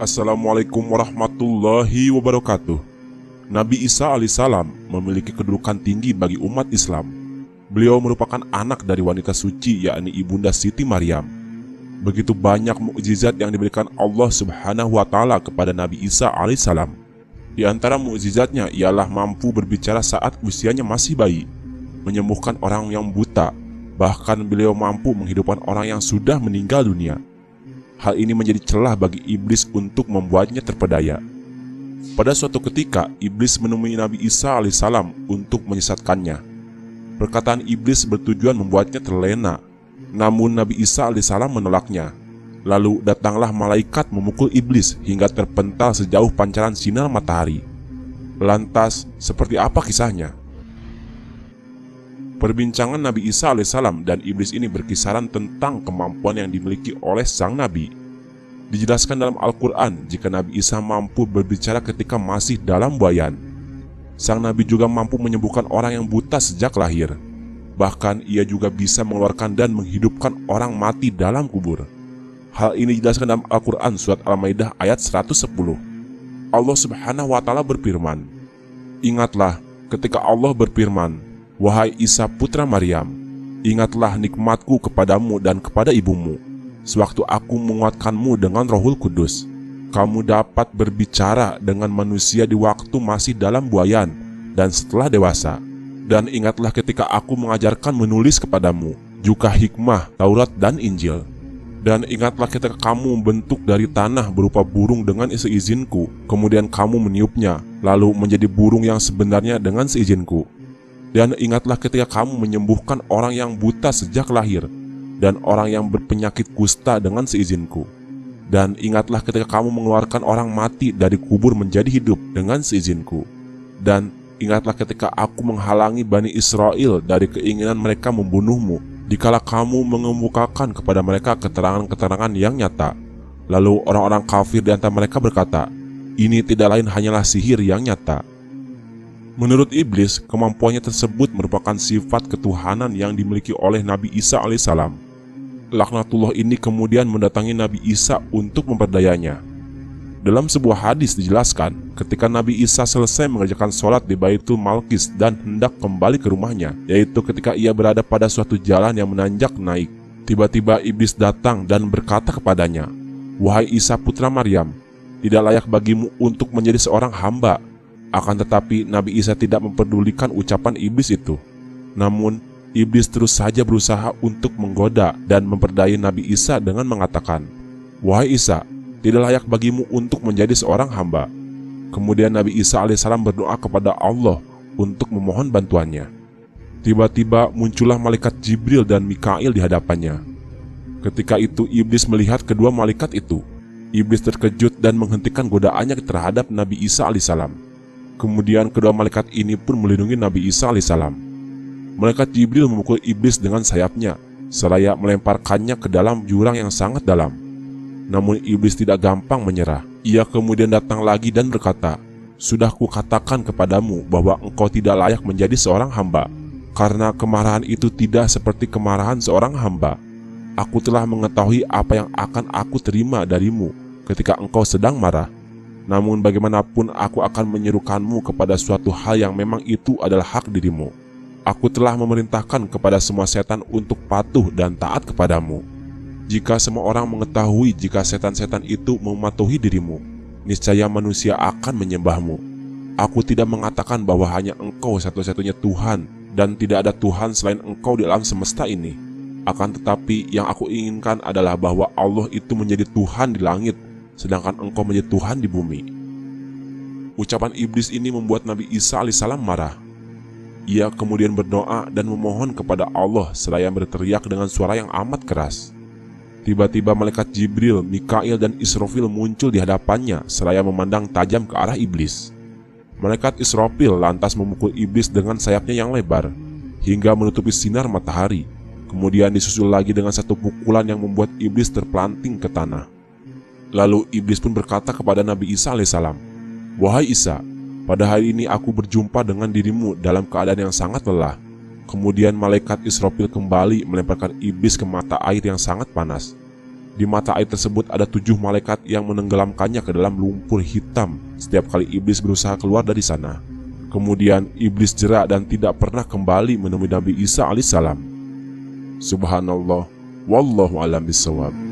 Assalamualaikum warahmatullahi wabarakatuh. Nabi Isa alaihissalam memiliki kedudukan tinggi bagi umat Islam. Beliau merupakan anak dari wanita suci, yakni Ibunda Siti Maryam. Begitu banyak mukjizat yang diberikan Allah Subhanahu wa Ta'ala kepada Nabi Isa alaihissalam. Di antara mukjizatnya ialah mampu berbicara saat usianya masih bayi, menyembuhkan orang yang buta, bahkan beliau mampu menghidupkan orang yang sudah meninggal dunia. Hal ini menjadi celah bagi iblis untuk membuatnya terpedaya. Pada suatu ketika, iblis menemui Nabi Isa alaihissalam untuk menyesatkannya. Perkataan iblis bertujuan membuatnya terlena, namun Nabi Isa alaihissalam menolaknya. Lalu datanglah malaikat memukul iblis hingga terpental sejauh pancaran sinar matahari. Lantas, seperti apa kisahnya? Perbincangan Nabi Isa alaihissalam dan iblis ini berkisaran tentang kemampuan yang dimiliki oleh sang Nabi. Dijelaskan dalam Al-Quran jika Nabi Isa mampu berbicara ketika masih dalam buayan. Sang Nabi juga mampu menyembuhkan orang yang buta sejak lahir. Bahkan ia juga bisa mengeluarkan dan menghidupkan orang mati dalam kubur. Hal ini dijelaskan dalam Al-Quran surat Al-Maidah ayat 110. Allah Subhanahu wa Ta'ala berfirman, "Ingatlah ketika Allah berfirman, wahai Isa putra Maryam, ingatlah nikmatku kepadamu dan kepada ibumu, sewaktu aku menguatkanmu dengan Rohul Kudus. Kamu dapat berbicara dengan manusia di waktu masih dalam buayan dan setelah dewasa. Dan ingatlah ketika aku mengajarkan menulis kepadamu, juga hikmah, Taurat dan Injil. Dan ingatlah ketika kamu membentuk dari tanah berupa burung dengan seizinku, kemudian kamu meniupnya, lalu menjadi burung yang sebenarnya dengan seizinku. Dan ingatlah ketika kamu menyembuhkan orang yang buta sejak lahir, dan orang yang berpenyakit kusta dengan seizinku. Dan ingatlah ketika kamu mengeluarkan orang mati dari kubur menjadi hidup dengan seizinku. Dan ingatlah ketika aku menghalangi Bani Israel dari keinginan mereka membunuhmu, dikala kamu mengemukakan kepada mereka keterangan-keterangan yang nyata. Lalu orang-orang kafir di antara mereka berkata, ini tidak lain hanyalah sihir yang nyata." Menurut iblis, kemampuannya tersebut merupakan sifat ketuhanan yang dimiliki oleh Nabi Isa alaihissalam. Laknatullah ini kemudian mendatangi Nabi Isa untuk memperdayanya. Dalam sebuah hadis dijelaskan, ketika Nabi Isa selesai mengerjakan sholat di Baitul Malqis dan hendak kembali ke rumahnya, yaitu ketika ia berada pada suatu jalan yang menanjak naik, tiba-tiba iblis datang dan berkata kepadanya, "Wahai Isa putra Maryam, tidak layak bagimu untuk menjadi seorang hamba." Akan tetapi Nabi Isa tidak memperdulikan ucapan iblis itu. Namun iblis terus saja berusaha untuk menggoda dan memperdayai Nabi Isa dengan mengatakan, "Wahai Isa, tidak layak bagimu untuk menjadi seorang hamba." Kemudian Nabi Isa alaihissalam berdoa kepada Allah untuk memohon bantuannya. Tiba-tiba muncullah malaikat Jibril dan Mikail di hadapannya. Ketika itu iblis melihat kedua malaikat itu. Iblis terkejut dan menghentikan godaannya terhadap Nabi Isa alaihissalam. Kemudian kedua malaikat ini pun melindungi Nabi Isa alaihissalam. Malaikat Jibril memukul iblis dengan sayapnya, seraya melemparkannya ke dalam jurang yang sangat dalam. Namun iblis tidak gampang menyerah. Ia kemudian datang lagi dan berkata, "Sudah kukatakan kepadamu bahwa engkau tidak layak menjadi seorang hamba, karena kemarahan itu tidak seperti kemarahan seorang hamba. Aku telah mengetahui apa yang akan aku terima darimu ketika engkau sedang marah. Namun bagaimanapun aku akan menyerukanmu kepada suatu hal yang memang itu adalah hak dirimu. Aku telah memerintahkan kepada semua setan untuk patuh dan taat kepadamu. Jika semua orang mengetahui jika setan-setan itu mematuhi dirimu, niscaya manusia akan menyembahmu. Aku tidak mengatakan bahwa hanya engkau satu-satunya Tuhan dan tidak ada Tuhan selain engkau di alam semesta ini. Akan tetapi yang aku inginkan adalah bahwa Allah itu menjadi Tuhan di langit, sedangkan engkau menjadi Tuhan di bumi." Ucapan iblis ini membuat Nabi Isa alaihissalam marah. Ia kemudian berdoa dan memohon kepada Allah seraya berteriak dengan suara yang amat keras. Tiba-tiba malaikat Jibril, Mikail dan Israfil muncul di hadapannya seraya memandang tajam ke arah iblis. Malaikat Israfil lantas memukul iblis dengan sayapnya yang lebar hingga menutupi sinar matahari. Kemudian disusul lagi dengan satu pukulan yang membuat iblis terpelanting ke tanah. Lalu iblis pun berkata kepada Nabi Isa alaihissalam, "Wahai Isa, pada hari ini aku berjumpa dengan dirimu dalam keadaan yang sangat lelah. Kemudian malaikat Israfil kembali melemparkan iblis ke mata air yang sangat panas. Di mata air tersebut ada 7 malaikat yang menenggelamkannya ke dalam lumpur hitam setiap kali iblis berusaha keluar dari sana. Kemudian iblis jerak dan tidak pernah kembali menemui Nabi Isa alaihissalam. Subhanallah, wallahu a'lam bishawab.